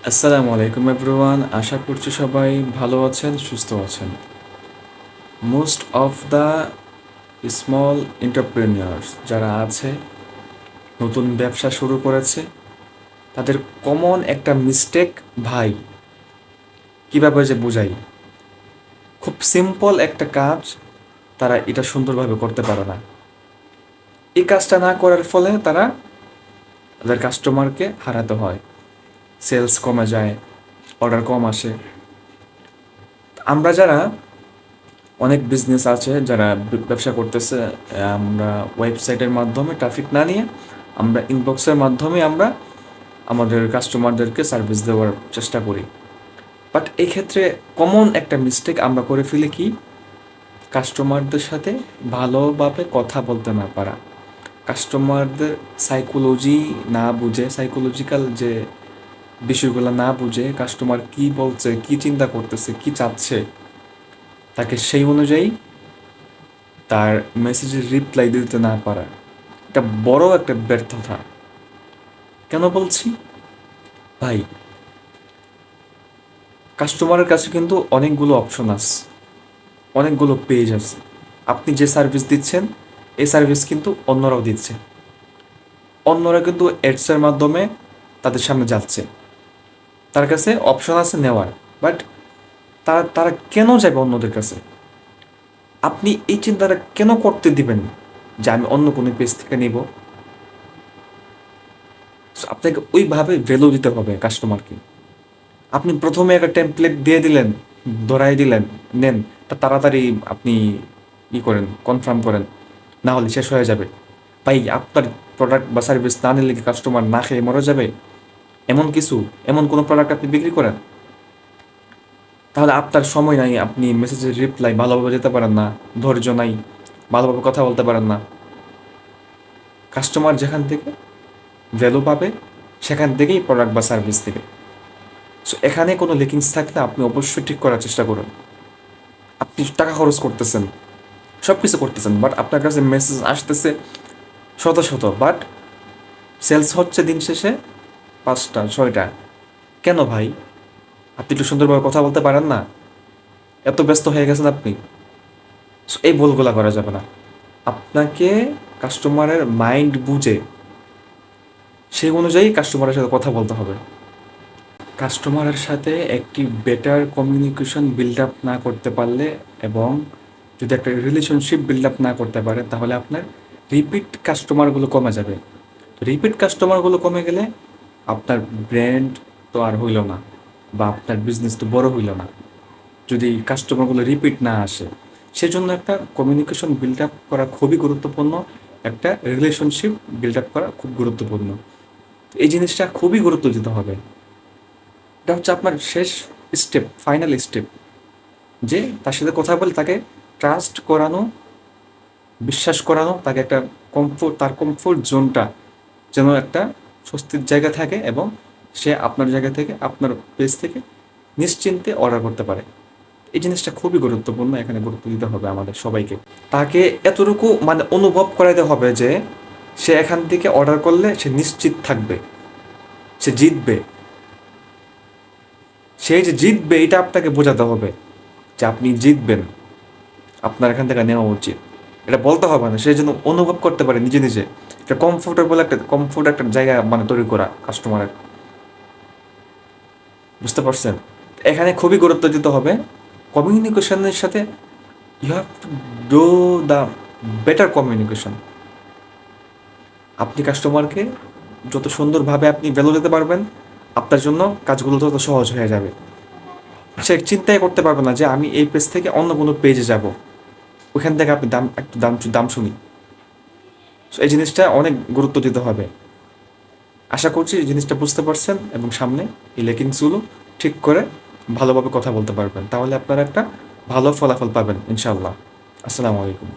আসসালামু আলাইকুম এভরিওয়ান, আশা করছি সবাই ভালো আছেন, সুস্থ আছেন। মোস্ট অফ দ্য স্মল এন্টারপ্রেনিয়ার্স যারা আছে, নতুন ব্যবসা শুরু করেছে, তাদের কমন একটা মিস্টেক। ভাই, কীভাবে যে বোঝাই, খুব সিম্পল একটা কাজ তারা এটা সুন্দরভাবে করতে পারে না। এই কাজটা না করার ফলে তারা তাদের কাস্টমারকে হারাতে হয়, সেলস কমে যায়, অর্ডার কম আসে। আমরা যারা অনেক বিজনেস আছে যারা ব্যবসা করতেছে, আমরা ওয়েবসাইটের মাধ্যমে ট্রাফিক না নিয়ে আমরা ইনবক্সের মাধ্যমে আমরা আমাদের কাস্টমারদেরকে সার্ভিস দেওয়ার চেষ্টা করি। বাট এই ক্ষেত্রে কমন একটা মিস্টেক আমরা করে ফেলি কি, কাস্টমারদের সাথে ভালোভাবে কথা বলতে না পারা, কাস্টমারদের সাইকোলজি না বুঝে, সাইকোলজিক্যাল যে বিষয়গুলো না বুঝে, কাস্টমার কি বলছে, কি চিন্তা করতেছে, কি চাচ্ছে, তাকে সেই অনুযায়ী তার মেসেজের রিপ্লাই দিতে না পারা, এটা বড় একটা ব্যর্থতা। কেন বলছি ভাই, কাস্টমারের কাছে কিন্তু অনেকগুলো অপশন আছে, অনেকগুলো পেজ আছে। আপনি যে সার্ভিস দিচ্ছেন এই সার্ভিস কিন্তু অন্যরাও দিচ্ছে, অন্যরা কিন্তু অ্যাডসের মাধ্যমে তাদের সামনে যাচ্ছে, তার কাছে অপশন আছে নেওয়ার। বাট তারা তারা কেন যাবে অন্যদের কাছে? আপনি এই চিন্তাটা কেন করতে দিবেন যে আমি অন্য কোনো পেজ থেকে নিব? আপনাকে ওইভাবে ভ্যালু দিতে হবে কাস্টমারকে। আপনি প্রথমে একটা টেমপ্লেট দিয়ে দিলেন, ধরাই দিলেন, নেন, তা তাড়াতাড়ি আপনি করেন, কনফার্ম করেন, না হলে শেষ হয়ে যাবে। ভাই, আপনার প্রোডাক্ট বা সার্ভিস না নিলে কি কাস্টমার না খেয়ে মরে যাবে? এমন কিছু, এমন কোনো প্রোডাক্ট আপনি বিক্রি করেন? তাহলে আপনার সময় নাই, আপনি মেসেজের রিপ্লাই ভালোভাবে দিতে পারেন না, ধৈর্য নাই, ভালোভাবে কথা বলতে পারেন না। কাস্টমার যেখান থেকে ভ্যালু পাবে সেখান থেকেই প্রোডাক্ট বা সার্ভিস দেবে। সো এখানে কোনো লিকিংস থাকলে আপনি অবশ্যই ঠিক করার চেষ্টা করুন। আপনি টাকা খরচ করতেছেন, সব কিছু করতেছেন, বাট আপনার কাছে মেসেজ আসতেছে শত শত, বাট সেলস হচ্ছে দিন শেষে 5টা 6টা। কেন ভাই? আপনি একটু সুন্দরভাবে কথা বলতে পারেন না? এত ব্যস্ত হয়ে গেছেন আপনি? সো এই ভুলগুলা করা যাবে না। আপনাকে কাস্টমারের মাইন্ড বুঝে সেই অনুযায়ী কাস্টমারের সাথে কথা বলতে হবে। কাস্টমারের সাথে একটি বেটার কমিউনিকেশন বিল্ড আপ না করতে পারলে, এবং যদি একটা রিলেশনশিপ বিল্ড আপ না করতে পারে, তাহলে আপনার রিপিট কাস্টমারগুলো কমে যাবে। রিপিট কাস্টমারগুলো কমে গেলে আপনার ব্র্যান্ড তো আর হইল না, বা আপনার বিজনেস তো বড় হইল না যদি কাস্টমারগুলো রিপিট না আসে। সেজন্য একটা কমিউনিকেশন বিল্ড আপ করা খুবই গুরুত্বপূর্ণ, একটা রিলেশনশিপ বিল্ড আপ করা খুব গুরুত্বপূর্ণ। এই জিনিসটা খুবই গুরুত্ব দিতে হবে। এটা হচ্ছে আপনার শেষ স্টেপ, ফাইনাল স্টেপ, যে তার সাথে কথা বলে তাকে ট্রাস্ট করানো, বিশ্বাস করানো, তাকে একটা কমফোর্ট, তার কমফোর্ট জোনটা যেন একটা স্বস্তির জায়গা থাকে, এবং সে আপনার জায়গা থেকে, আপনার পেজ থেকে নিশ্চিন্তে অর্ডার করতে পারে। এই জিনিসটা খুবই গুরুত্বপূর্ণ, এখানে গুরুত্ব দিতে হবে আমাদের সবাইকে। তাকে এতটুকু মানে অনুভব করাইতে হবে যে সে এখান থেকে অর্ডার করলে সে নিশ্চিত থাকবে, সে জিতবে। সে যে জিতবে এটা আপনাকে বোঝাতে হবে যে আপনি জিতবেন, আপনার এখান থেকে নেওয়া উচিত। এটা বলতে হবে না, সে যেন অনুভব করতে পারে নিজে নিজে। এটা কমফোর্টেবল একটা, কমফোর্ট একটা জায়গা মানে তৈরি করা কাস্টমারের। বুঝতে পারছেন? এখানে খুবই গুরুত্ব দিতে হবে কমিউনিকেশনের সাথে। You have to do the better communication. আপনি কাস্টমারকে যত সুন্দরভাবে আপনি ভ্যালু দিতে পারবেন, আপনার জন্য কাজগুলো তত সহজ হয়ে যাবে। সে চিন্তাই করতে পারবে না যে আমি এই পেজ থেকে অন্য কোনো পেজে যাব, ওইখান থেকে আপনি দাম, একটু দাম দাম শুনি। সো এই জিনিসটা অনেক গুরুত্ব দিতে হবে। আশা করছি এই জিনিসটা বুঝতে পারছেন, এবং সামনে এই লেকিংসগুলো ঠিক করে ভালোভাবে কথা বলতে পারবেন, তাহলে আপনারা একটা ভালো ফলাফল পাবেন ইনশাআল্লাহ। আসসালামু আলাইকুম।